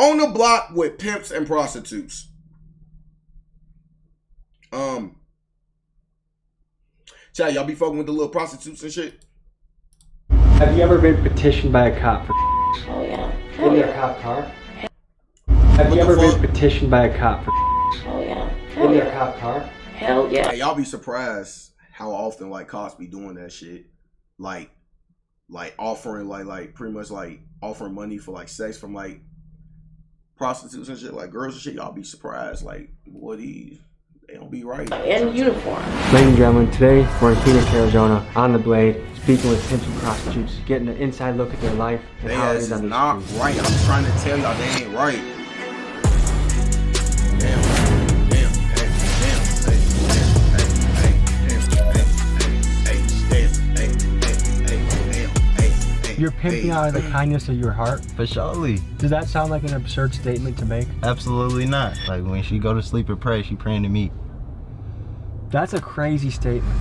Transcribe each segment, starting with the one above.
On the block with pimps and prostitutes. Chad, y'all be fucking with the little prostitutes and shit? Have you ever been petitioned by a cop for Oh yeah. in their cop car? Have you ever been petitioned by a cop for Oh yeah. in their cop car? Hell yeah. Hey, y'all be surprised how often like cops be doing that shit. Like offering like pretty much like offering money for like sex from like prostitutes and shit, like girls and shit. Y'all be surprised, like what they don't be right. In uniform. Ladies and gentlemen, today we're in Phoenix, Arizona, on the Blade, speaking with pimps and prostitutes, getting an inside look at their life and how it is on the not street. right. I'm trying to tell y'all they ain't right. You're pimping out of the kindness of your heart? For surely. Does that sound like an absurd statement to make? Absolutely not. Like when she go to sleep and pray, she praying to me. That's a crazy statement.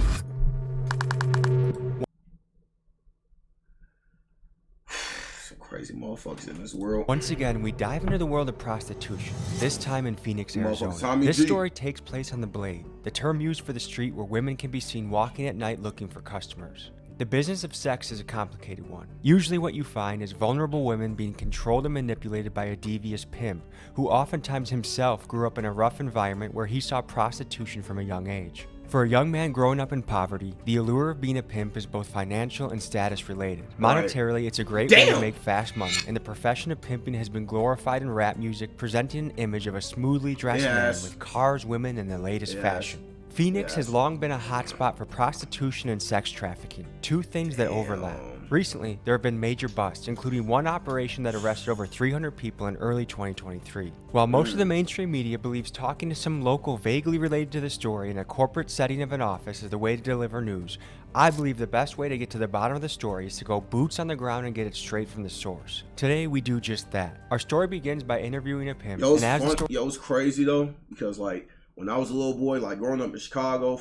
Some crazy motherfuckers in this world. Once again, we dive into the world of prostitution, this time in Phoenix, Arizona. This story takes place on the Blade, the term used for the street where women can be seen walking at night looking for customers. The business of sex is a complicated one. Usually what you find is vulnerable women being controlled and manipulated by a devious pimp, who oftentimes himself grew up in a rough environment where he saw prostitution from a young age. For a young man growing up in poverty, the allure of being a pimp is both financial and status related. Monetarily, it's a great way to make fast money, and the profession of pimping has been glorified in rap music, presenting an image of a smoothly dressed man with cars, women, and the latest fashion. Phoenix has long been a hotspot for prostitution and sex trafficking, two things that overlap. Recently, there have been major busts, including one operation that arrested over 300 people in early 2023. While most of the mainstream media believes talking to some local vaguely related to the story in a corporate setting of an office is the way to deliver news, I believe the best way to get to the bottom of the story is to go boots on the ground and get it straight from the source. Today, we do just that. Our story begins by interviewing a pimp, Yo, it's crazy though, because like, when I was a little boy, like growing up in Chicago,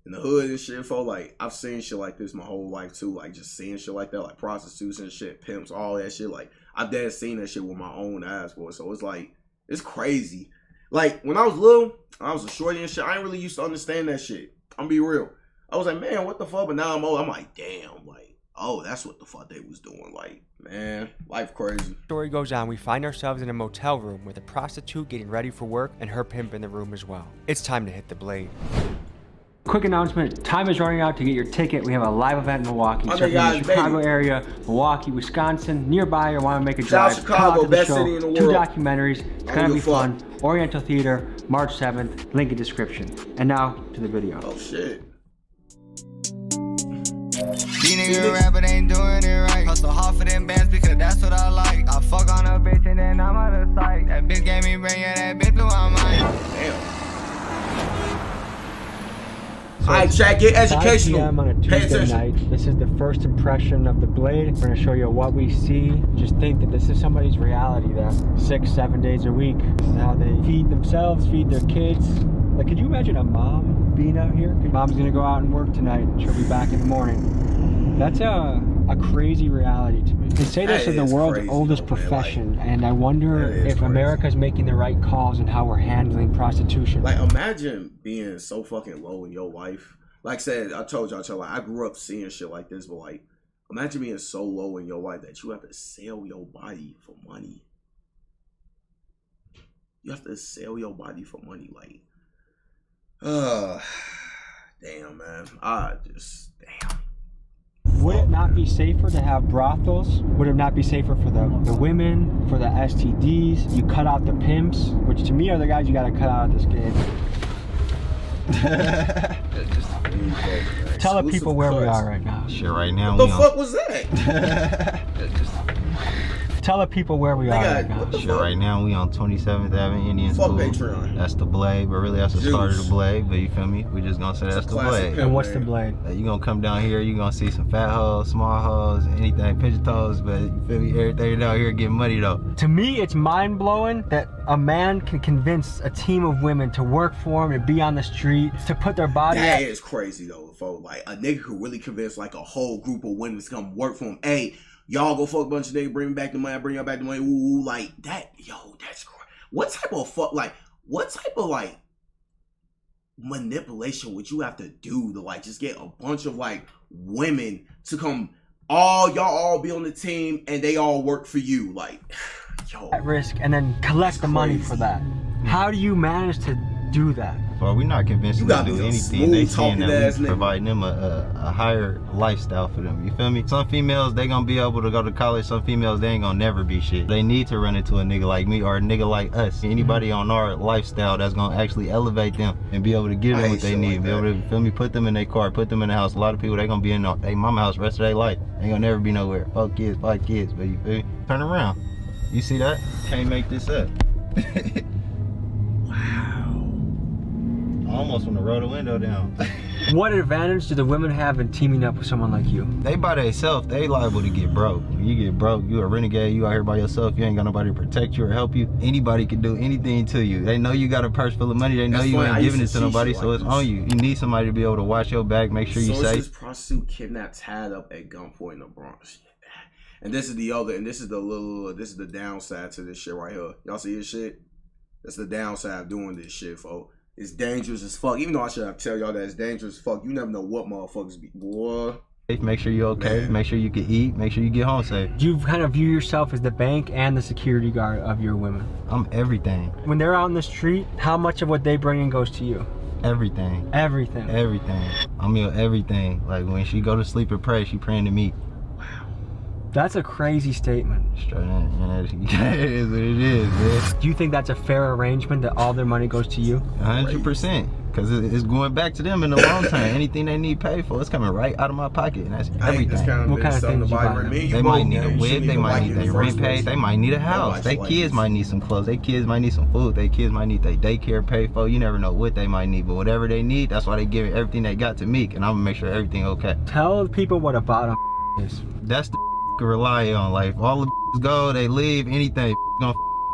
in the hood and shit, like I've seen shit like this my whole life too. Like just seeing shit like that, like prostitutes and shit, pimps, all that shit. Like I've seen that shit with my own eyes, boy. So it's like, it's crazy. Like when I was little, I was a shorty and shit. I ain't really used to understand that shit. I'm be real. I was like, man, what the fuck? But now I'm old. I'm like, damn, like, oh, that's what the fuck they was doing. Like, man, life crazy. Story goes on, we find ourselves in a motel room with a prostitute getting ready for work and her pimp in the room as well. It's time to hit the Blade. Quick announcement, time is running out to get your ticket. We have a live event in Milwaukee. Starting in the Chicago area, Milwaukee, Wisconsin, nearby, or want to make a drive. Chicago, best city in the world. 2 documentaries. It's going to be fun. Oriental Theater, March 7th, link in description. And now to the video. Oh shit. These niggas rapping ain't doing it right. Hustle hard for them bands because that's what I like. I fuck on a bitch and then I'm out of sight. That bitch gave me brain, yeah, that bitch blew my mind. Damn. Alright, Jack, get educational. 5 p.m. on a Tuesday night. This is the first impression of the Blade. We're gonna show you what we see. Just think that this is somebody's reality that 6-7 days a week. This is how they feed themselves, feed their kids. Like, could you imagine a mom being out here? Mom's gonna go out and work tonight. She'll be back in the morning. That's a crazy reality to me. They say this is the world's oldest profession, and I wonder if America's making the right calls in how we're handling prostitution. Like, imagine being so fucking low in your life. Like I said, I told y'all, like, I grew up seeing shit like this, but like, imagine being so low in your life that you have to sell your body for money. You have to sell your body for money, like, damn, man. Damn. Would it not be safer to have brothels? Would it not be safer for the women, for the STDs? You cut out the pimps, which to me are the guys you gotta cut out of this game. Tell the people where we are right now. Shit, right now. What the fuck was that? Tell the people where we are right now. Shit, right now we on 27th Avenue, Indian School. Patreon. That's the Blade, but really that's the start of the Blade. But you feel me? We just gonna say that's the Blade. And what's the Blade? You gonna come down here, you gonna see some fat hoes, small hoes, anything, pigeon toes, but you feel me? Everything down here getting money though. To me, it's mind blowing that a man can convince a team of women to work for him and be on the street, to put their body. That is crazy though, folks. Like a nigga could really convince like a whole group of women to come work for him. Hey, y'all go fuck a bunch of niggas, bring me back the money, I bring y'all back the money, woo, like that, yo, that's crazy. What type of like manipulation would you have to do to like just get a bunch of like women to come, y'all all be on the team and they all work for you, like, yo, at risk, and then collect the money for that? How do you manage to do that? Well, we're not convinced to do anything. They seeing that we nigga. providing them a higher lifestyle for them. You feel me? Some females, they gonna be able to go to college. Some females, they ain't gonna never be shit. They need to run into a nigga like me or a nigga like us. Anybody on our lifestyle that's gonna actually elevate them and be able to give them what they need. Be able to, feel me, put them in their car, put them in the house. A lot of people, they gonna be in their mama house the rest of their life. They ain't gonna never be nowhere. 4 kids, 5 kids, but you feel me? Turn around. You see that? Can't make this up. I almost want to roll the window down. What advantage do the women have in teaming up with someone like you? They by themselves, they liable to get broke. When you get broke, you a renegade, you out here by yourself, you ain't got nobody to protect you or help you. Anybody can do anything to you. They know you got a purse full of money, they know you ain't giving it to nobody, so it's on you. You need somebody to be able to watch your back, make sure you safe. This prostitute kidnapped, tied up at gunpoint in the Bronx. And this is the downside to this shit right here. Y'all see this shit? That's the downside of doing this shit, folks. It's dangerous as fuck. Even though I should have tell y'all that it's dangerous as fuck, you never know what motherfuckers be. Boy. Make sure you're okay. Man. Make sure you can eat. Make sure you get home safe. You kind of view yourself as the bank and the security guard of your women. I'm everything. When they're out in the street, how much of what they bring in goes to you? Everything. Everything. Everything. I'm your everything. Like when she go to sleep and pray, she praying to me. That's a crazy statement. Straight in, man. It is what it is, man. Do you think that's a fair arrangement that all their money goes to you? 100%. Because it's going back to them in the long term. Anything they need paid for, it's coming right out of my pocket. And that's everything. What kind of things you buy? They might need a whip. They might need their rent paid. They might need a house. Their kids might need some clothes. Their kids might need some food. Their kids might need their daycare paid for. You never know what they might need. But whatever they need, that's why they give everything they got to me. And I'm going to make sure everything okay. Tell people what a bottom is. That's the can rely on. Like, all the go, they leave, anything.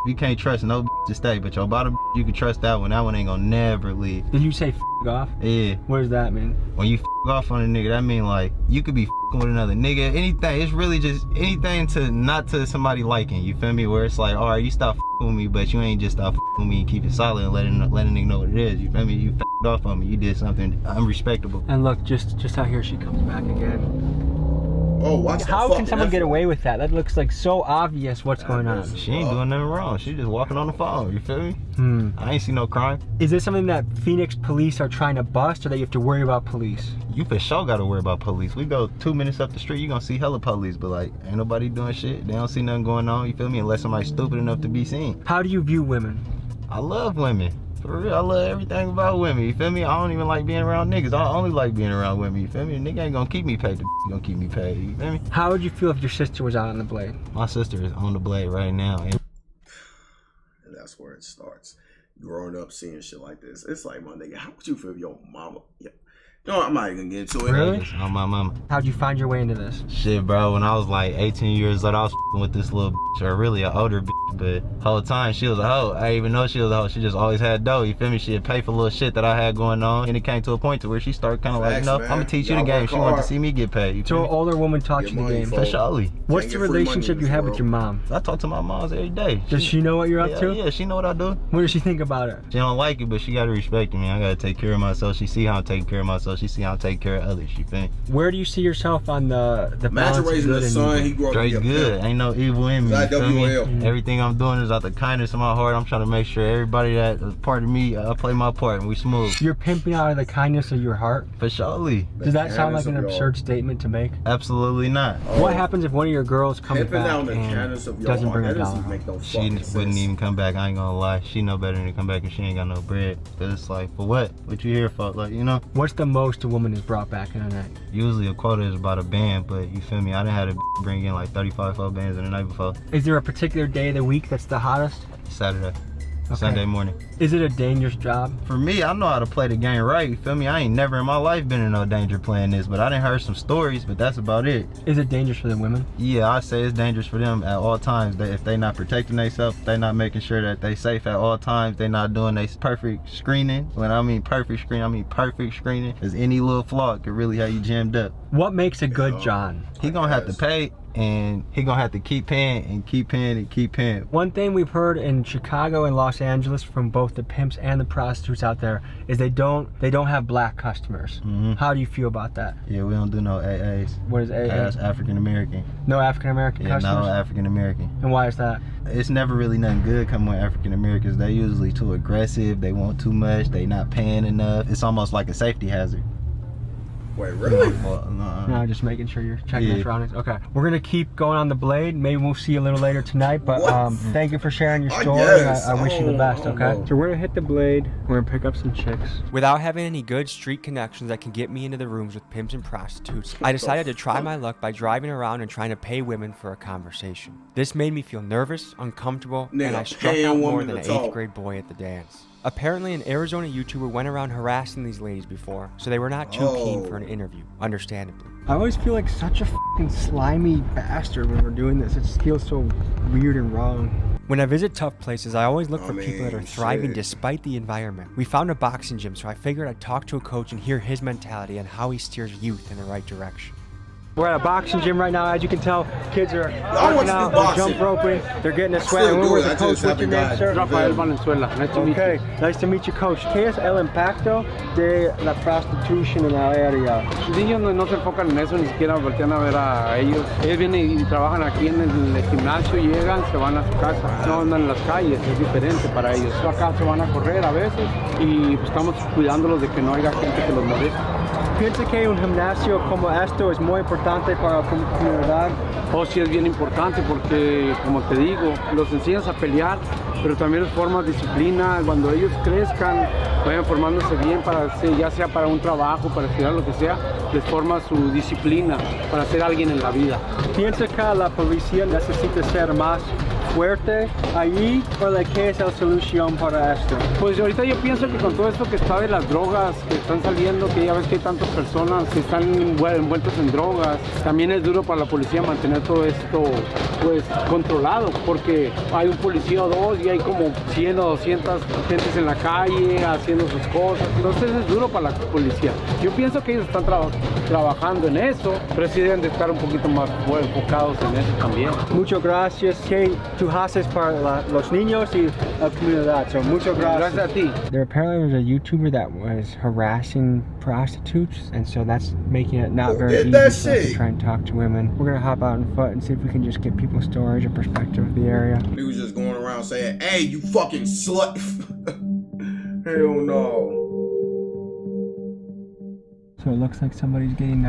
You can't trust no to stay, but your bottom you can trust that one. That one ain't gonna never leave. Did you say off? Yeah. What does that mean? When you off on a nigga, that mean like you could be with another nigga, anything. It's really just anything to not to somebody liking. You feel me? Where it's like, all right, you stop with me, but you ain't just stop with me and keep it solid and letting nigga know what it is. You feel me? You off on me. You did something unrespectable. And look, just out here she comes back again. Oh, watch How can someone get away with that? That looks like so obvious what's going on. She ain't doing nothing wrong. She just walking on the phone. You feel me? I ain't see no crime. Is this something that Phoenix police are trying to bust, or that you have to worry about police? You for sure gotta worry about police. We go 2 minutes up the street, you gonna see hella police, but like, ain't nobody doing shit. They don't see nothing going on, you feel me? Unless somebody's stupid enough to be seen. How do you view women? I love women. For real, I love everything about women, you feel me? I don't even like being around niggas. I only like being around women, you feel me? Nigga ain't gonna keep me paid, gonna keep me paid, you feel me? How would you feel if your sister was out on the blade? My sister is on the blade right now. And that's where it starts. Growing up seeing shit like this. It's like, my nigga, how would you feel if your mama... Yeah. You know, I'm not even gonna get into it. Really? On my mama. How'd you find your way into this? Shit, bro, when I was like 18 years old, I was with this little bitch, or really an older bitch, but whole time she was a hoe. I didn't even know she was a hoe. She just always had dough, you feel me? She'd pay for little shit that I had going on, and it came to a point to where she started kind of like, no, I'm gonna teach you the game. She wanted to see me get paid. So an older woman taught you the game? For surely. What's the relationship you have with your mom? I talk to my moms every day. Does she know what you're up to? Yeah, she know what I do. What does she think about it? She don't like it, but she gotta respect me. I gotta take care of myself. She see how I'm taking care of myself. She see how I'm taking care of others, you feel me? Where do you see yourself on the Imagine raising a son, he grew up straight good. Ain't no evil in me, you feel me? Everything I'm doing is out the kindness of my heart. I'm trying to make sure everybody that is part of me, I play my part and we smooth. You're pimping out of the kindness of your heart? For surely. Does that sound like an absurd statement to make? Absolutely not. What happens if one of your girls comes back and doesn't bring her down? She wouldn't even come back, I ain't gonna lie. She know better than to come back if she ain't got no bread. But it's like, for what? What you here for? Like, you know? What's the most a woman is brought back in a night? Usually a quota is about a band, but you feel me? I done had to bring in like 35 bands in the night before. Is there a particular day of the week that's the hottest? Saturday. Okay. Sunday morning. Is it a dangerous job? For me, I know how to play the game right, you feel me? I ain't never in my life been in no danger playing this, but I done heard some stories, but that's about it. Is it dangerous for the women? Yeah, I say it's dangerous for them at all times. If they not protecting themselves, they not making sure that they safe at all times, they not doing their perfect screening. When I mean perfect screening, I mean perfect screening, because any little flaw could really have you jammed up. What makes a good John? He gonna have to pay and he gonna have to keep paying and keep paying and keep paying. One thing we've heard in Chicago and Los Angeles from both the pimps and the prostitutes out there is they don't have black customers. How do you feel about that? Yeah, we don't do no AAs. What is AA? That's African American. No African American customers? No African American. And why is that? It's never really nothing good coming with African Americans. They're usually too aggressive. They want too much. They not paying enough. It's almost like a safety hazard. Wait, really? Well, No, just making sure you're checking your surroundings. Okay, we're gonna keep going on the blade. Maybe we'll see you a little later tonight, but thank you for sharing your story. I wish you the best, okay? So we're gonna hit the blade. We're gonna pick up some chicks. Without having any good street connections that can get me into the rooms with pimps and prostitutes, I decided to try my luck by driving around and trying to pay women for a conversation. This made me feel nervous, uncomfortable, and I struck out more than an 8th grade boy at the dance. Apparently, an Arizona YouTuber went around harassing these ladies before, so they were not too keen for an interview, understandably. I always feel like such a fucking slimy bastard when we're doing this. It just feels so weird and wrong. When I visit tough places, I always look for people that are thriving despite the environment. We found a boxing gym, so I figured I'd talk to a coach and hear his mentality and how he steers youth in the right direction. We're at a boxing gym right now. As you can tell, kids are working out, they're jump roping, they're getting a sweat. And we're with the coach. What's your name, sir? Rafael Valenzuela. Nice to meet you. Okay, nice to meet you, coach. ¿Qué es el impacto de la prostitución en la área? Los niños no se enfocan en eso, ni siquiera voltean a ver a ellos. Ellos vienen y trabajan aquí en el gimnasio, llegan, se van a su casa. No andan en las calles, es diferente para ellos. Acá se van a correr a veces y pues, estamos cuidándolos de que no haya gente que los moleste. ¿Piensa que un gimnasio como esto es muy importante para la comunidad? Oh, sí, es bien importante porque, como te digo, los enseñas a pelear, pero también les formas disciplina. Cuando ellos crezcan, vayan formándose bien, ya sea para un trabajo, para estudiar, lo que sea, les forma su disciplina para ser alguien en la vida. ¿Piensa que la policía necesita ser más fuerte allí o de qué es la solución para esto? Pues ahorita yo pienso que con todo esto que está de las drogas que están saliendo, que ya ves que hay tantas personas que están envueltas en drogas, también es duro para la policía mantener todo esto pues controlado, porque hay un policía o dos y hay como 100 o 200 gentes en la calle haciendo sus cosas, entonces es duro para la policía. Yo pienso que ellos están trabajando en eso, pero sí deben de estar un poquito más enfocados en eso también. Muchas gracias. ¿Qué tú haces para los niños y la comunidad? So, muchas gracias. Gracias a ti. There apparently was a YouTuber that was harassing prostitutes, and so that's making it not very easy for us to try and talk to women. We're gonna hop out on foot and see if we can just get people's stories or perspective of the area. He was just going around saying, "Hey, you fucking slut." Hell no. So it looks like somebody's getting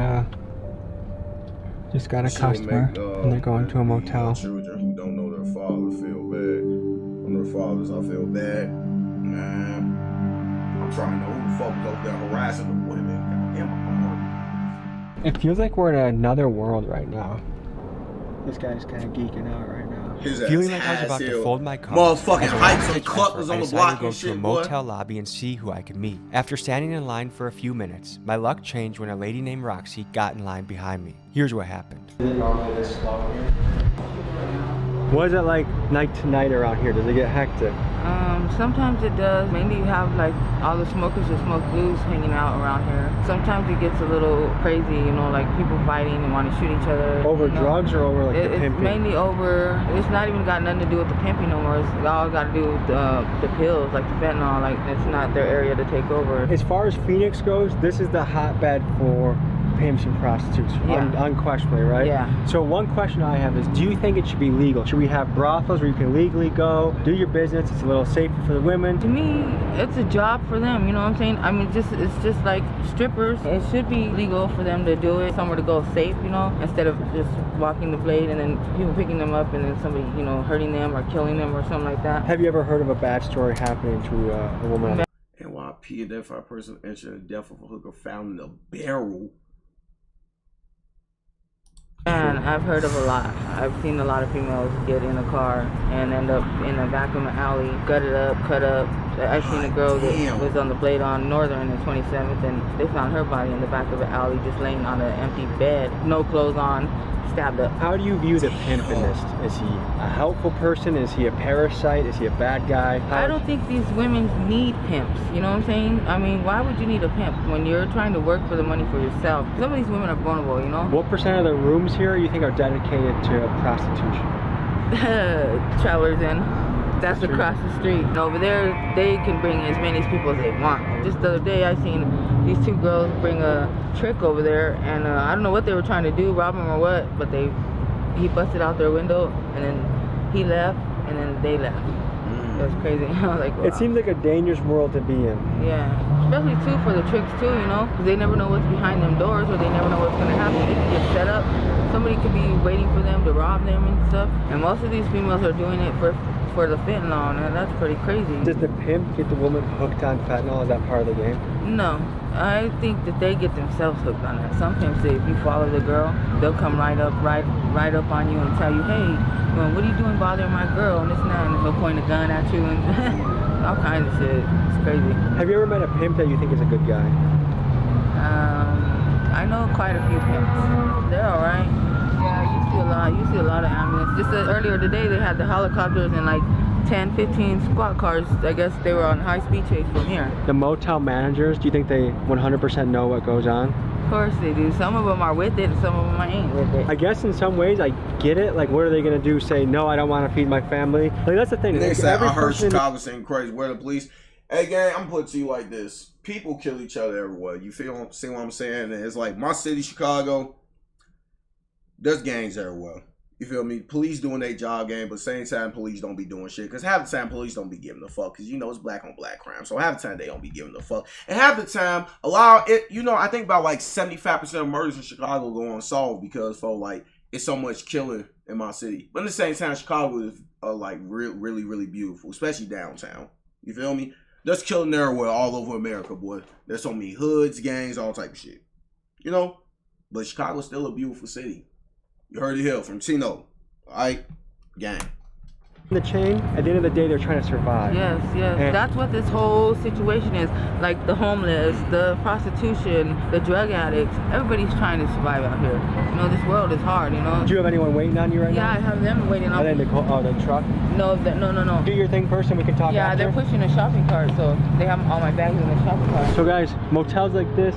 just got a customer and they're going to a motel. Children who don't know their father feel bad. When their fathers, I feel bad. Man, I'm trying to know who the fuck was up there harassing the women. It feels like we're in another world right now. This guy's kind of geeking out right now. Feeling like I was about to fold my cards, motherfucking hypes and cluckers on the block to go and to shit, a motel lobby and see who I could meet. After standing in line for a few minutes, my luck changed when a lady named Roxy got in line behind me. Here's what happened. Is it normally this slow here? What is it like night to night around here? Does it get hectic? Sometimes it does. Mainly you have like all the smokers that smoke blues hanging out around here. Sometimes it gets a little crazy, you know, like people fighting and want to shoot each other. Over drugs or over like the pimping? It's mainly over, it's not even got nothing to do with the pimping no more. It's all got to do with the pills, like the fentanyl, like it's not their area to take over. As far as Phoenix goes, this is the hotbed for pimps and prostitutes, unquestionably, right? Yeah. So one question I have is, do you think it should be legal? Should we have brothels where you can legally go, do your business, it's a little safer for the women? To me, it's a job for them, you know what I'm saying? I mean, it's just like strippers. It should be legal for them to do it, somewhere to go safe, you know, instead of just walking the blade and then people picking them up and then somebody, you know, hurting them or killing them or something like that. Have you ever heard of a bad story happening to a woman? NYP, identified person entering the death of a hooker found in a barrel. And I've heard of a lot. I've seen a lot of females get in a car and end up in the back of an alley, gutted up, cut up. I seen a girl that was on the blade on Northern and 27th, and they found her body in the back of an alley just laying on an empty bed, no clothes on, stabbed up. How do you view the pimp in this? Is he a helpful person? Is he a parasite? Is he a bad guy? I don't think these women need pimps, you know what I'm saying? I mean, why would you need a pimp when you're trying to work for the money for yourself? Some of these women are vulnerable, you know? What percent of the rooms here you think are dedicated to prostitution? Travelers in. That's across the street. And over there, they can bring as many people as they want. Just the other day, I seen these two girls bring a trick over there, and I don't know what they were trying to do, rob him or what, but he busted out their window, and then he left, and then they left. It was crazy. I was like, wow. It seems like a dangerous world to be in. Yeah, especially too for the tricks too, you know, because they never know what's behind them doors, or they never know what's gonna happen. They can get set up. Somebody could be waiting for them to rob them and stuff. And most of these females are doing it for the fentanyl, and that's pretty crazy. Does the pimp get the woman hooked on fentanyl? Is that part of the game? No, I think that they get themselves hooked on that. Some pimps, if you follow the girl, they'll come right up on you and tell you, hey, well, what are you doing bothering my girl, and this and that, and he'll point a gun at you and all kinds of shit. It's crazy. Have you ever met a pimp that you think is a good guy? I know quite a few pimps. They're all right. Yeah, you see a lot of ambulance. Just earlier today, they had the helicopters and like 10, 15 squad cars. I guess they were on high-speed chase from here. The motel managers, do you think they 100% know what goes on? Of course they do. Some of them are with it, and some of them ain't with it. I guess in some ways I get it. Like, what are they gonna do? Say no, I don't want to feed my family. Like, that's the thing. They say, I heard Chicago saying crazy. Where the police? Hey, gang, I'm putting it to you like this: people kill each other everywhere. You see what I'm saying? And it's like my city, Chicago. There's gangs everywhere. You feel me? Police doing their job, gang, but same time police don't be doing shit. Because half the time police don't be giving a fuck. Because you know it's black on black crime. So half the time they don't be giving a fuck. And half the time, I think about like 75% of murders in Chicago go unsolved because like it's so much killing in my city. But at the same time, Chicago is like really, really beautiful, especially downtown. You feel me? There's killing everywhere all over America, boy. There's so many hoods, gangs, all type of shit. You know? But Chicago's still a beautiful city. You heard it here from Tino. Alright? Gang. The chain, at the end of the day, they're trying to survive. Yes. And that's what this whole situation is. Like the homeless, the prostitution, the drug addicts. Everybody's trying to survive out here. You know, this world is hard, you know. Do you have anyone waiting on you right now? Yeah, I have them waiting on me. Are they the truck? No. Do your thing first and we can talk Yeah, after? they're pushing a shopping cart, so they have all my bags in the shopping cart. So guys, motels like this,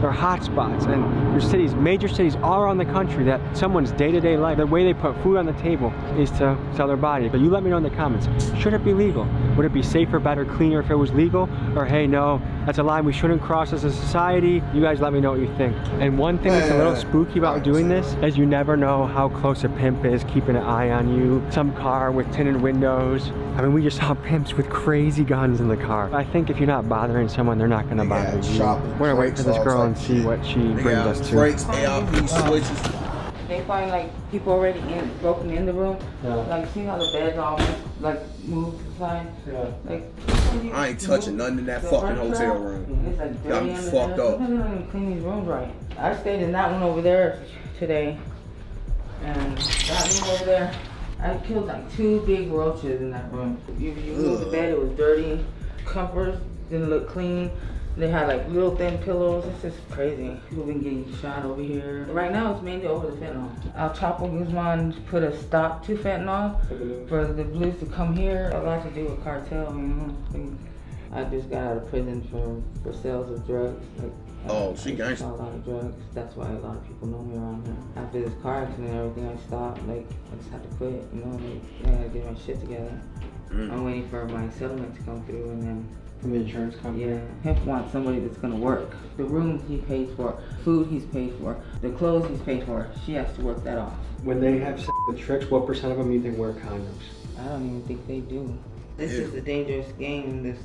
they're hot spots, and there's cities, major cities all around the country that someone's day-to-day life, the way they put food on the table is to sell their body. But you let me know in the comments, should it be legal? Would it be safer, better, cleaner if it was legal? Or hey, no, that's a line we shouldn't cross as a society? You guys let me know what you think. And one thing that's a little spooky about doing this is you never know how close a pimp is keeping an eye on you. Some car with tinted windows. I mean, we just saw pimps with crazy guns in the car. I think if you're not bothering someone, they're not gonna bother you. We're gonna wait for this girl and see what she brings us to. Brakes, ARP switches. They find like people already broken in the room. Yeah. Like see how the bed's all like moved to the side. Yeah. Like I ain't touching nothing in that fucking hotel room. It's like Got dirty me under fucked there. up. Sometimes they don't even clean these rooms right. I stayed in that one over there today, and that room over there, I killed like 2 big roaches in that room. You moved the bed, it was dirty. Comforts didn't look clean. They had like little thin pillows. It's just crazy. People been getting shot over here. Right now it's mainly over the fentanyl. El Chapo Guzman put a stop to fentanyl for the blues to come here. A lot to do with cartel, you know. I just got out of prison for sales of drugs. Like, she gangsta. A lot of drugs. That's why a lot of people know me around here. After this car accident and everything, I stopped. Like, I just had to quit, you know. Like, I had to get my shit together. I'm waiting for my settlement to come through, and then From the insurance company? yeah, Hemp wants somebody that's gonna work. The rooms he pays for, food he's paid for, the clothes he's paid for. She has to work that off. When they have the tricks, what percent of them you think wear condoms? I don't even think they do. This is a dangerous game.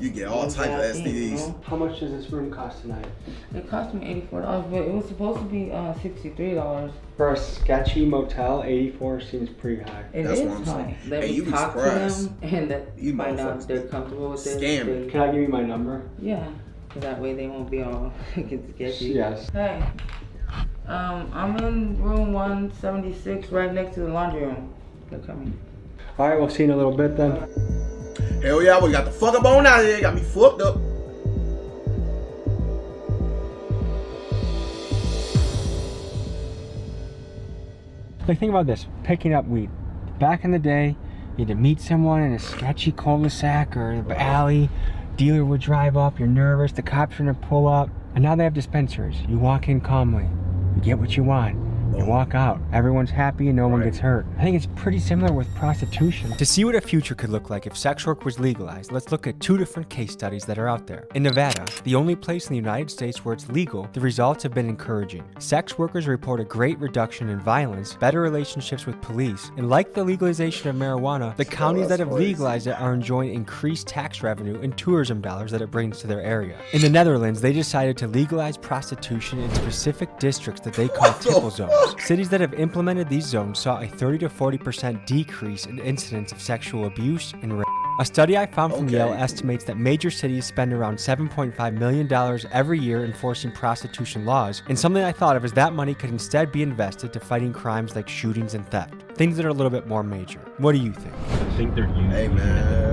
You get all type of STDs. You know? How much does this room cost tonight? It cost me $84, but it was supposed to be $63. For a sketchy motel, 84 seems pretty high. That's what I'm saying. Hey, you be talk to surprised. them and that You find out motherfuckers they're comfortable with it. scamming. Can I give you my number? Yeah, so that way they won't be all get sketchy. Yes. Hey, I'm in room 176, right next to the laundry room. They're coming. All right, we'll see you in a little bit then. Hell yeah, we got the fuck up on out of here. Got me fucked up. Like, think about this, picking up weed. Back in the day, you had to meet someone in a sketchy cul-de-sac or alley. Dealer would drive up, you're nervous, the cops are gonna pull up. And now they have dispensaries. You walk in calmly, you get what you want. You walk out, everyone's happy and no one gets hurt. I think it's pretty similar with prostitution. To see what a future could look like if sex work was legalized, let's look at 2 different case studies that are out there. In Nevada, the only place in the United States where it's legal, the results have been encouraging. Sex workers report a great reduction in violence, better relationships with police, and like the legalization of marijuana, the counties that have legalized it are enjoying increased tax revenue and tourism dollars that it brings to their area. In the Netherlands, they decided to legalize prostitution in specific districts that they call tipple zones. Cities that have implemented these zones saw a 30 to 40% decrease in incidents of sexual abuse and rape. A study I found from Yale estimates that major cities spend around $7.5 million every year enforcing prostitution laws, and something I thought of is that money could instead be invested to fighting crimes like shootings and theft, things that are a little bit more major. What do you think? I think they're using Hey man,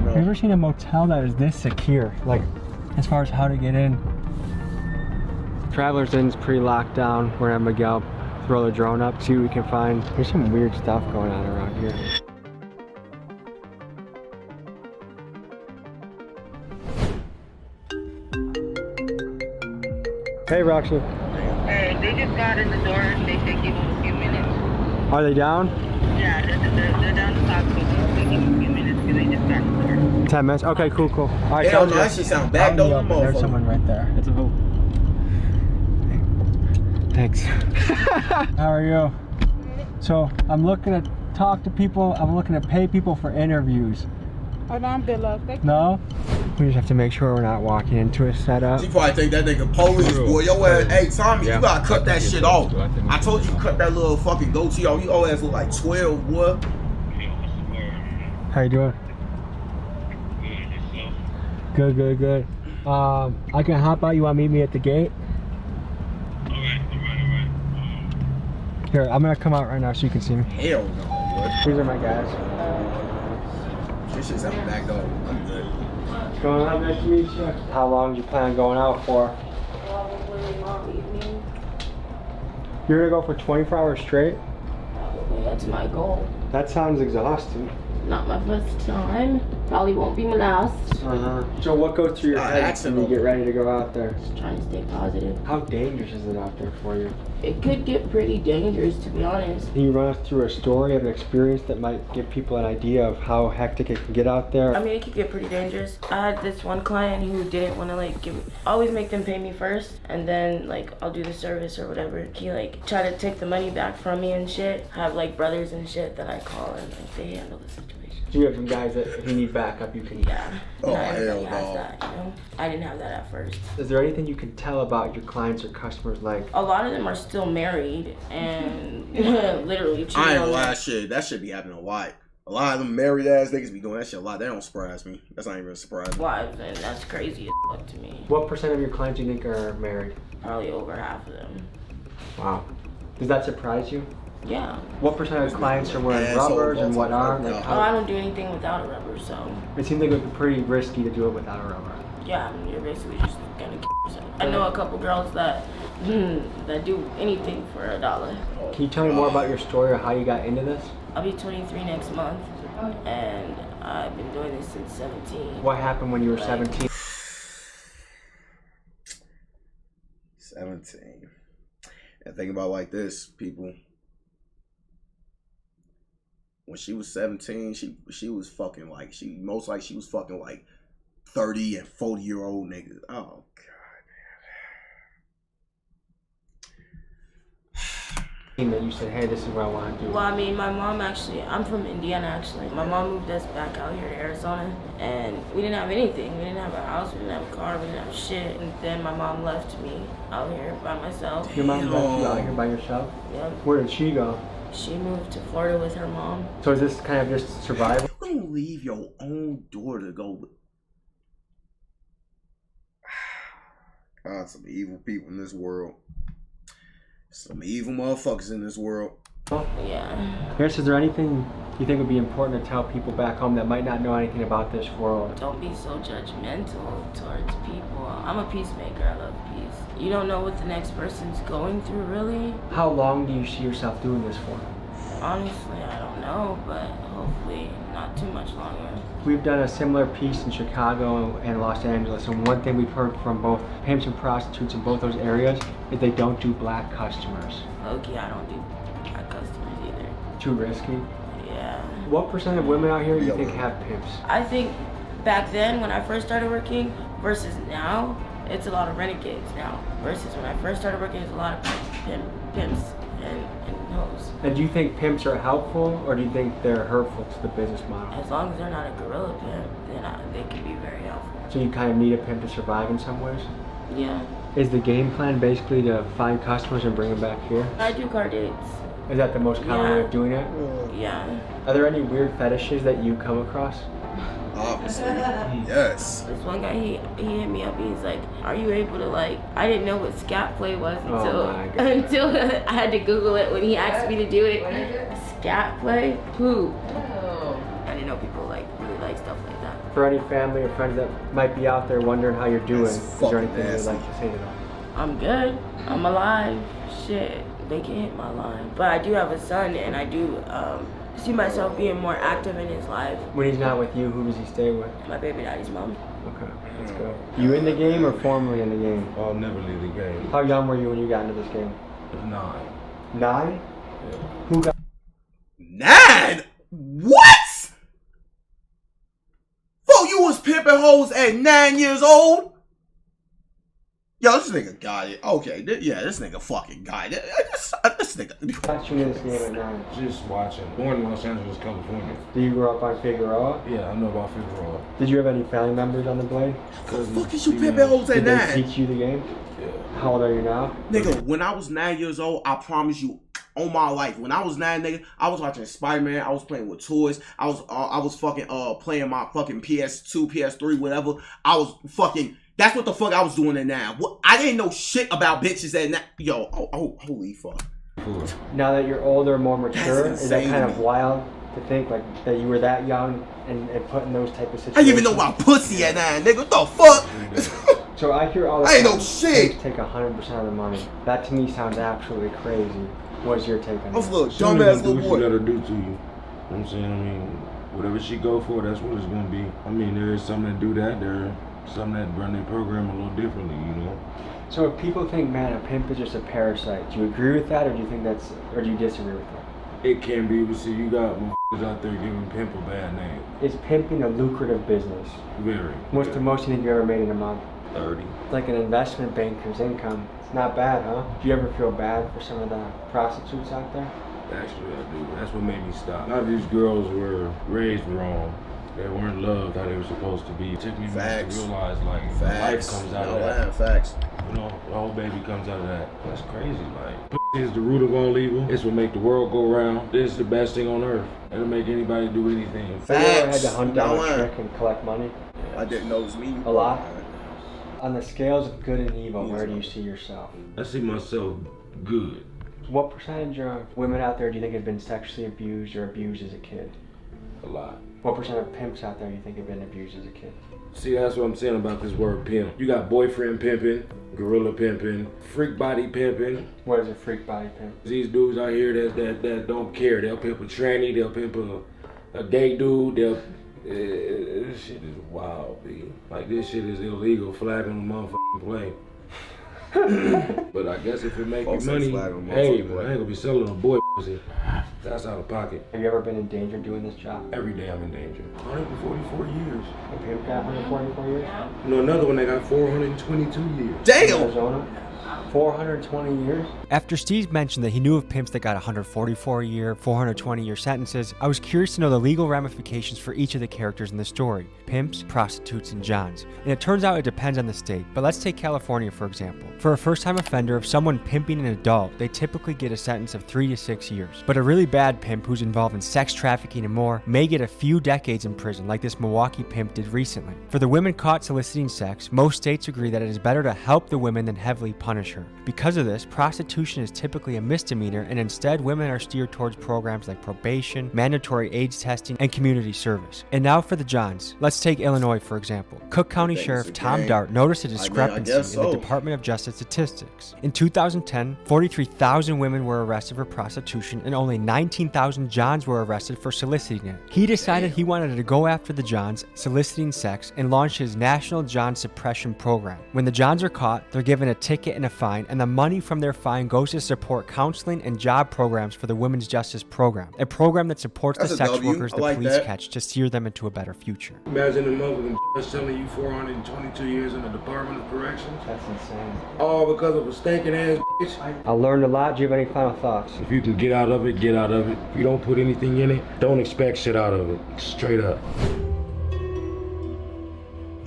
Have you ever seen a motel that is this secure? Like, as far as how to get in? Travelers Inn's pretty locked down. We're at Miguel. Throw the drone up, see what we can find. There's some weird stuff going on around here. Hey, Roxy. Hey, they just got in the door and they said give them a few minutes. Are they down? Yeah, they're down the top, so they give them a few minutes because they just got in the door. 10 minutes? Okay, cool. All right, Hell no, that shit sound bad though. There's someone right there. It's a hope. Thanks. How are you? So I'm looking to talk to people. I'm looking to pay people for interviews. Oh no, I'm good, love. Thank you. No? We just have to make sure we're not walking into a setup. She probably think that nigga police, boy. Yo ass, hey Tommy, you gotta cut that shit off. I told you cut that little fucking goatee off. You ass look like 12, boy. How you doing? Good. I can hop out. You want to meet me at the gate? Here, I'm gonna come out right now so you can see me. Hell no, boy. These are my guys. This shit's out back though. I'm good. What's going on? Nice to meet you. How long do you plan on going out for? Probably all evening. You're gonna go for 24 hours straight? Probably, that's my goal. That sounds exhausting. Not my first time. Probably won't be my last. So what goes through your head when you get ready to go out there? Just trying to stay positive. How dangerous is it out there for you? It could get pretty dangerous, to be honest. Can you run us through a story of an experience that might give people an idea of how hectic it can get out there? I mean, it could get pretty dangerous. I had this one client who didn't want to always make them pay me first, and then I'll do the service or whatever. He tried to take the money back from me and shit. I have brothers and shit that I call and they handle the situation. So you have some guys that if you need backup, you can. Yeah. Oh, not everybody hell has no. that, you know. I didn't have that at first. Is there anything you can tell about your clients or customers? Like, a lot of them are still married and literally cheating I ain't on gonna lie, their- shit. That shit be happening a lot. A lot of them married ass niggas be doing that shit a lot. That don't surprise me. That's not even a surprise. wives, and that's crazy as fuck to me. what percent of your clients do you think are married? Probably over half of them. Wow. Does that surprise you? Yeah. What percent of clients are wearing Yeah, so rubbers and what aren't? Like, Oh, I don't do anything without a rubber, so it seems like it would be pretty risky to do it without a rubber. yeah, I mean, you're basically just gonna kill yourself. I know a couple girls that that do anything for $1. Can you tell me more about your story or how you got into this? I'll be 23 next month, and I've been doing this since 17. What happened when you were 17? 17. And think about it like this, people. When she was 17, she was fucking most likely she was fucking 30 and 40-year-old niggas. Oh That you said, hey, this is what I want to do. Well, I mean, my mom I'm from Indiana actually. My mom moved us back out here to Arizona, and we didn't have anything. We didn't have a house, we didn't have a car, we didn't have shit. And then my mom left me out here by myself. Your mom left you out here by yourself? Yep. Where did she go? She moved to Florida with her mom. So is this kind of just survival? You don't leave your own door to go with. God, some evil people in this world. Some evil motherfuckers in this world. Yeah. Harris, is there anything you think would be important to tell people back home that might not know anything about this world? Don't be so judgmental towards people. I'm a peacemaker. I love peace. You don't know what the next person's going through, really. How long do you see yourself doing this for? Honestly, I don't know, but hopefully not too much longer. We've done a similar piece in Chicago and Los Angeles, and one thing we've heard from both pimps and prostitutes in both those areas is they don't do black customers. Okay, I don't do black customers either. Too risky? Yeah. What % of women out here do you think have pimps? I think back then when I first started working versus now, it's a lot of renegades now. Versus when I first started working, it's a lot of pimps and hoes. And do you think pimps are helpful, or do you think they're hurtful to the business model? As long as they're not a gorilla pimp, then they can be very helpful. So you kind of need a pimp to survive in some ways? Yeah. Is the game plan basically to find customers and bring them back here? I do car dates. Is that the most common way of doing it? Yeah. Are there any weird fetishes that you come across? Obviously. Yes. This one guy, he hit me up and he's like, are you able to like, I didn't know what scat play was until I had to Google it when he asked me to do it. Scat play? Who? I didn't know people like really like stuff like that. For any family or friends that might be out there wondering how you're doing, is there anything you'd like to say to them? I'm good. I'm alive. Shit. They can hit my line. But I do have a son and I do see myself being more active in his life. When he's not with you, who does he stay with? My baby daddy's mom. Okay, let's go. You in the game or formerly in the game? I'll never leave the game. How young were you when you got into this game? 9. 9? Yeah. Who got 9? What? Bro, you was pimping hoes at 9 years old? Yo, this nigga got it. Okay, this nigga fucking got it. This nigga. you in this game at 9? Just watching. Born in Los Angeles, California. Did you grow up on Figueroa? Yeah, I know about Figueroa. Did you have any family members on the blade? How the fuck is you pimping hoes at 9? Did they teach you the game? Yeah. How old are you now? Nigga, when I was 9 years old, I promise you, on my life, when I was 9, nigga, I was watching Spider-Man, I was playing with toys, I was fucking playing my fucking PS2, PS3, whatever. I was fucking, that's what the fuck I was doing at 9. What, I didn't know shit about bitches at 9. Yo, holy fuck. Now that you're older, more mature, is that kind of wild to think like that you were that young and put in those type of situations? I didn't even know about pussy at 9, nigga. What the fuck? So I hear all the I ain't no shit. Take 100% of the money. That to me sounds absolutely crazy. What's your take on that? I was a little dumbass little boy. What she let her do to you. You know what I'm saying? I mean, whatever she go for, that's what it's gonna be. I mean, there is some that do that. There are some that run their program a little differently, you know. So if people think, man, a pimp is just a parasite, do you agree with that, or do you think that's, or do you disagree with that? It can be, but see, you got motherfuckers out there giving pimp a bad name. Is pimping a lucrative business? Very. What's the most you think you ever made in a month? 30. It's like an investment banker's income. It's not bad, huh? Do you ever feel bad for some of the prostitutes out there? Actually, I do. That's what made me stop. A lot of these girls were raised wrong. They weren't loved how they were supposed to be. It took me back to realize, like, life comes out of that. Facts. You know, the whole baby comes out of that. That's crazy. Like, pussy is the root of all evil. It's what make the world go round. This is the best thing on earth. It'll make anybody do anything. Have you ever had to hunt down a chick and collect money? I didn't know it was me. A lot? On the scales of good and evil, where do you see yourself? I see myself good. What percentage of women out there do you think have been sexually abused or abused as a kid? A lot. What percent of pimps out there do you think have been abused as a kid? See, that's what I'm saying about this word pimp. You got boyfriend pimping, gorilla pimping, freak body pimping. What is a freak body pimp? These dudes out here that don't care. They'll pimp a tranny, they'll pimp a gay dude, this shit is wild, B. Like, this shit is illegal, flag on the motherfucking plane. But I guess if it make you money, hey, man, I ain't gonna be selling a boy pussy. That's out of pocket. Have you ever been in danger doing this job? Every day I'm in danger. 144 years. A pimp got 144 years? You know, another one that got 422 years. Damn! Arizona? 420 years? After Steve mentioned that he knew of pimps that got 144 year, 420 year sentences, I was curious to know the legal ramifications for each of the characters in the story: pimps, prostitutes, and johns. And it turns out it depends on the state, but let's take California for example. For a first-time offender of someone pimping an adult, they typically get a sentence of 3 to 6 years. But a really bad pimp who's involved in sex trafficking and more may get a few decades in prison, like this Milwaukee pimp did recently. For the women caught soliciting sex, most states agree that it is better to help the women than heavily punish punish her. Because of this, prostitution is typically a misdemeanor, and instead women are steered towards programs like probation, mandatory AIDS testing, and community service. And now for the Johns. Let's take Illinois for example. Cook County Sheriff Tom Dart noticed a discrepancy in the Department of Justice statistics. In 2010, 43,000 women were arrested for prostitution and only 19,000 Johns were arrested for soliciting it. He decided he wanted to go after the Johns soliciting sex and launched his National John Suppression Program. When the Johns are caught, they're given a ticket and a fine, and the money from their fine goes to support counseling and job programs for the Women's Justice Program, a program that supports the sex workers the police catch to steer them into a better future. Imagine the motherfucking telling you 422 years in the Department of Corrections. That's insane. All because of a stinking ass bitch. I learned a lot. Do you have any final thoughts? If you can get out of it, get out of it. If you don't put anything in it, don't expect shit out of it. Straight up.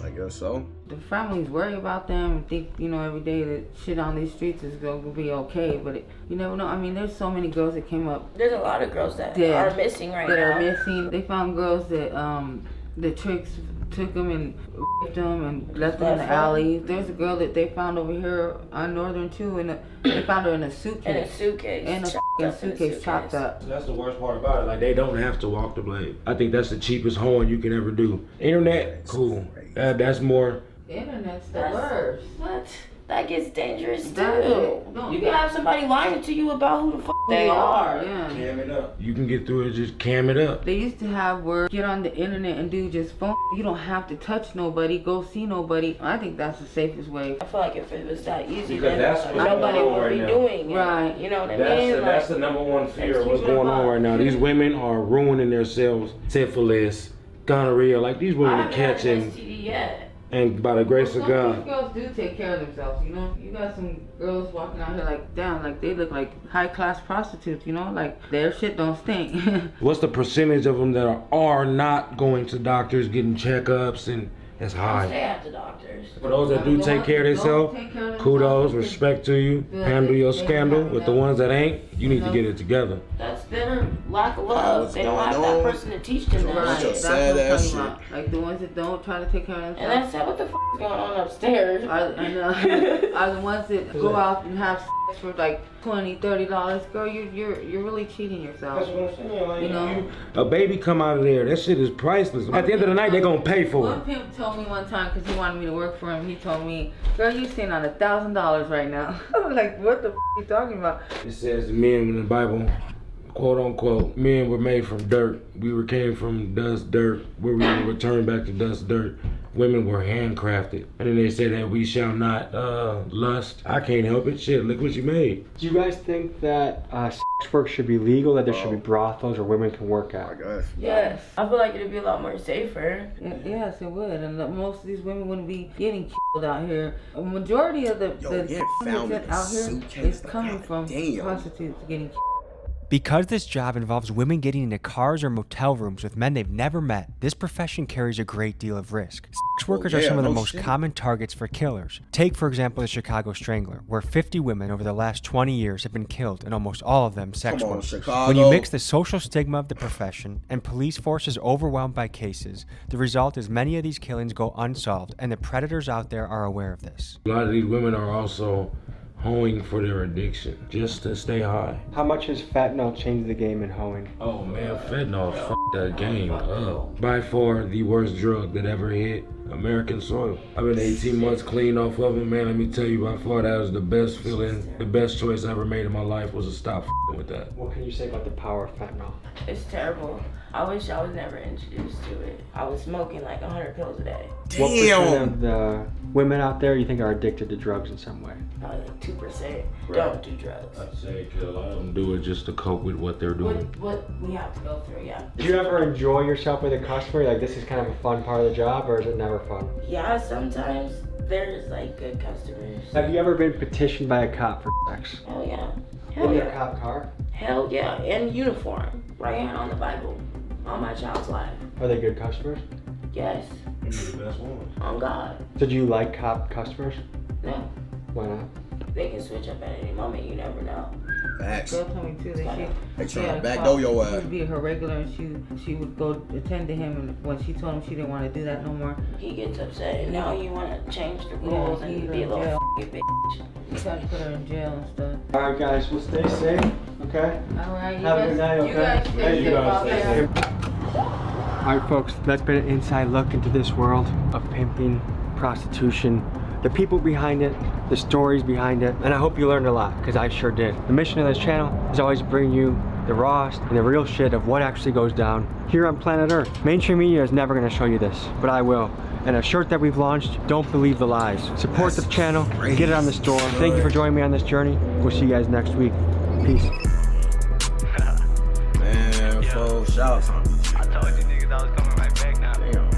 I guess so. The families worry about them and think, you know, every day that shit on these streets is going to be okay, but you never know. I mean, there's so many girls that came up. There's a lot of girls that are missing right now. That are missing. They found girls that the tricks took them and raped them and left them in the alley. There's a girl that they found over here on Northern too, and they found her in a suitcase. In a suitcase. In a suitcase chopped up. That's the worst part about it. Like, they don't have to walk the blade. I think that's the cheapest hoeing you can ever do. Internet, cool. That's more. The internet's the worst. What? That gets dangerous too. You can have somebody lying to you about who the fuck they are. Yeah. Cam it up. You can get through it, just cam it up. They used to have where get on the internet and do just phone. You don't have to touch nobody, go see nobody. I think that's the safest way. I feel like if it was that easy, because then nobody would be doing it. Right. You know what I mean? That's the number one fear of what's going on right now. These women are ruining themselves. Syphilis, gonorrhea. Like, these women are catching. And by the grace of God. These girls do take care of themselves, you know? You got some girls walking out here like, damn, like they look like high-class prostitutes, you know? Like, their shit don't stink. What's the percentage of them that are not going to doctors, getting checkups, and it's high? Stay at the doctors. For those that do take care of themselves, kudos, respect to you. Handle your scandal. With the ones that ain't, you need to get it together. That's their lack of love. They don't have that person to teach them that shit. Sad ass shit. Like the ones that don't try to take care of themselves. And that's what the f is going on upstairs. Are the ones that go out and have sex for like $20, $30. Girl, you're really cheating yourself. That's what I'm saying. Like, you know, a baby come out of there, that shit is priceless. At the end of the night, they're gonna pay for it. One pimp told me one time, because he wanted me to work for him, he told me, girl, you sitting on $1,000 right now. I'm like, what the f are you talking about? It says men in the Bible, quote unquote, men were made from dirt. We came from dust, dirt, where we will return back to dust, dirt. Women were handcrafted. And then they said that we shall not lust. I can't help it. Shit, look what you made. Do you guys think that sex work should be legal, that there should be brothels where women can work at? I guess. Yes. I feel like it'd be a lot more safer. Yes, it would. And most of these women wouldn't be getting killed out here. A majority of the out here is coming from prostitutes getting killed. Because this job involves women getting into cars or motel rooms with men they've never met, this profession carries a great deal of risk. Sex workers are some of the most common targets for killers. Take, for example, the Chicago Strangler, where 50 women over the last 20 years have been killed, and almost all of them sex workers. When you mix the social stigma of the profession and police forces overwhelmed by cases, the result is many of these killings go unsolved, and the predators out there are aware of this. A lot of these women are also hoeing for their addiction, just to stay high. How much has fentanyl changed the game in hoeing? Oh man, fentanyl f***ed that game up. By far the worst drug that ever hit American soil. I've been 18 months clean off of it, man. Let me tell you, by far that was the best feeling, the best choice I ever made in my life was to stop f***ing with that. What can you say about the power of fentanyl? It's terrible. I wish I was never introduced to it. I was smoking like 100 pills a day. Damn. What percent of the women out there you think are addicted to drugs in some way? Probably like 2% don't do drugs. I'd say a lot of them do it just to cope with what they're doing. What we have to go through, yeah. Do you ever enjoy yourself with a customer? Like, this is kind of a fun part of the job, or is it never fun? Yeah, sometimes there's like good customers. Have you ever been petitioned by a cop for sex? Hell yeah. Hell in yeah. a cop car? Hell yeah. In uniform. Right here on the Bible. On my child's life. Are they good customers? Yes. You're the best one. On God. So do you like cop customers? No. Why not? They can switch up at any moment. You never know. Facts. Girl told me too that they trying to backdoor your ass. She would be her regular, and she would go attend to him. And when she told him she didn't want to do that no more, he gets upset. And now you want to change the rules and be a little f***ing bitch. He tried to put her in jail and stuff. All right, guys, we'll stay safe. Okay. All right. Have a good night. Okay. You guys stay safe. All right, folks, that's been an inside look into this world of pimping, prostitution, the people behind it, the stories behind it, and I hope you learned a lot, because I sure did. The mission of this channel is always to bring you the rawest and the real shit of what actually goes down here on planet Earth. Mainstream media is never going to show you this, but I will. And a shirt that we've launched, don't believe the lies. Support the channel, get it on the store. Thank you for joining me on this journey. We'll see you guys next week. Peace. Man, folks, shout out to me. I told you niggas I was coming right back now. Damn.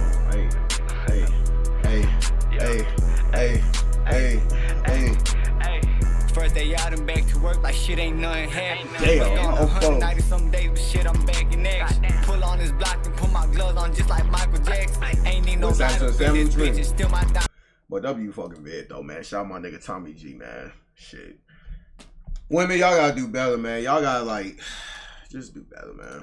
Hey. First day out and back to work like shit ain't nothing happening. Damn. 190 some days, but shit I'm back in action. Pull on this block and put my gloves on just like Michael Jackson. Ain't need no rider, this bitch is still my dog. But W fucking vid though, man. Shout out my nigga Tommy G, man. Shit. Women, y'all gotta do better, man. Y'all gotta like, just do better, man.